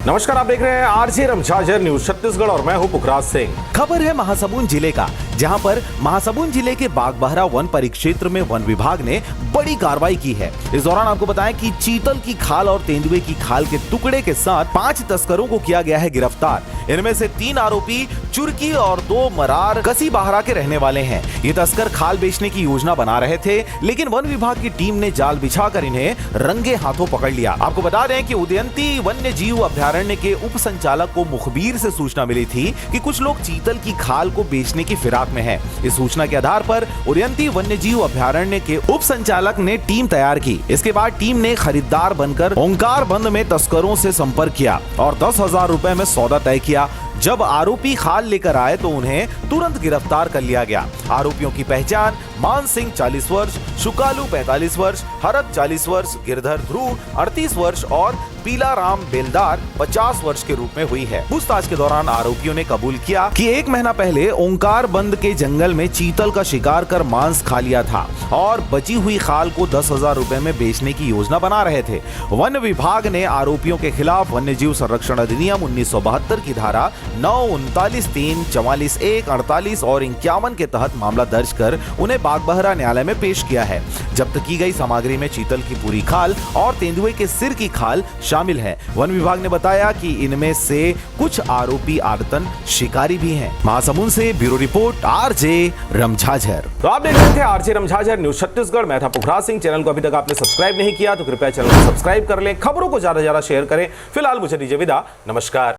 नमस्कार, आप देख रहे हैं आरजे रमझाझर न्यूज छत्तीसगढ़ और मैं हूं पुखराज सिंह। खबर है महासमुंद जिले का, जहां पर महासमुंद जिले के बागबहरा वन परिक्षेत्र में वन विभाग ने बड़ी कार्रवाई की है। इस दौरान आपको बताएं कि चीतल की खाल और तेंदुए की खाल के टुकड़े के साथ 5 तस्करों को किया गया है गिरफ्तार। इनमें से 3 आरोपी चुरकी और 2 मरार कसी बाहरा के रहने वाले हैं। ये तस्कर खाल बेचने की योजना बना रहे थे, लेकिन वन विभाग की टीम ने जाल बिछाकर इन्हें रंगे हाथों पकड़ लिया। आपको बता दें कि उदयंती वन्य जीव अभ्यारण्य के उप संचालक को मुखबिर से सूचना मिली थी कि कुछ लोग चीतल की खाल को बेचने की फिराक में हैं। इस सूचना के आधार पर उदयंती वन्य जीव अभ्यारण्य के उप संचालक ने टीम तैयार की। इसके बाद टीम ने खरीदार बनकर ओंकार बंद में तस्करों से संपर्क किया और 10,000 रुपए में सौदा तय किया। जब आरोपी खाल लेकर आए तो उन्हें तुरंत गिरफ्तार कर लिया गया। आरोपियों की पहचान मान सिंह 40 वर्ष, शुकालू 45 वर्ष, हरत 40 वर्ष, गिरधर ध्रुव 38 वर्ष और पीला राम बेलदार 50 वर्ष के रूप में हुई है। पूछताछ के दौरान आरोपियों ने कबूल किया कि 1 महीना पहले ओंकार बंद के जंगल में चीतल का शिकार कर मांस खा लिया था और बची हुई खाल को 10,000 रुपए में बेचने की योजना बना रहे थे। वन विभाग ने आरोपियों के खिलाफ वन्य जीव संरक्षण अधिनियम 1972 की धारा 9, 39, 3, 44, 1, 48 और 51 के तहत मामला दर्ज कर उन्हें बागबहरा न्यायालय में पेश किया है। जब्त की गई सामग्री में चीतल की पूरी खाल और तेंदुए के सिर की खाल शामिल है। वन विभाग ने बताया कि इनमें से कुछ आरोपी आदतन शिकारी भी हैं। महासमुंद से ब्यूरो रिपोर्ट आरजे रमझाझर। तो आप देख रहे थे आरजे रमझाझर न्यूज छत्तीसगढ़। मैं था पुखराज सिंह। चैनल को अभी तक आपने सब्सक्राइब नहीं किया तो कृपया चैनल को सब्सक्राइब कर लें। खबरों को ज्यादा से ज्यादा शेयर करें। फिलहाल मुझे दीजिए विदा। नमस्कार।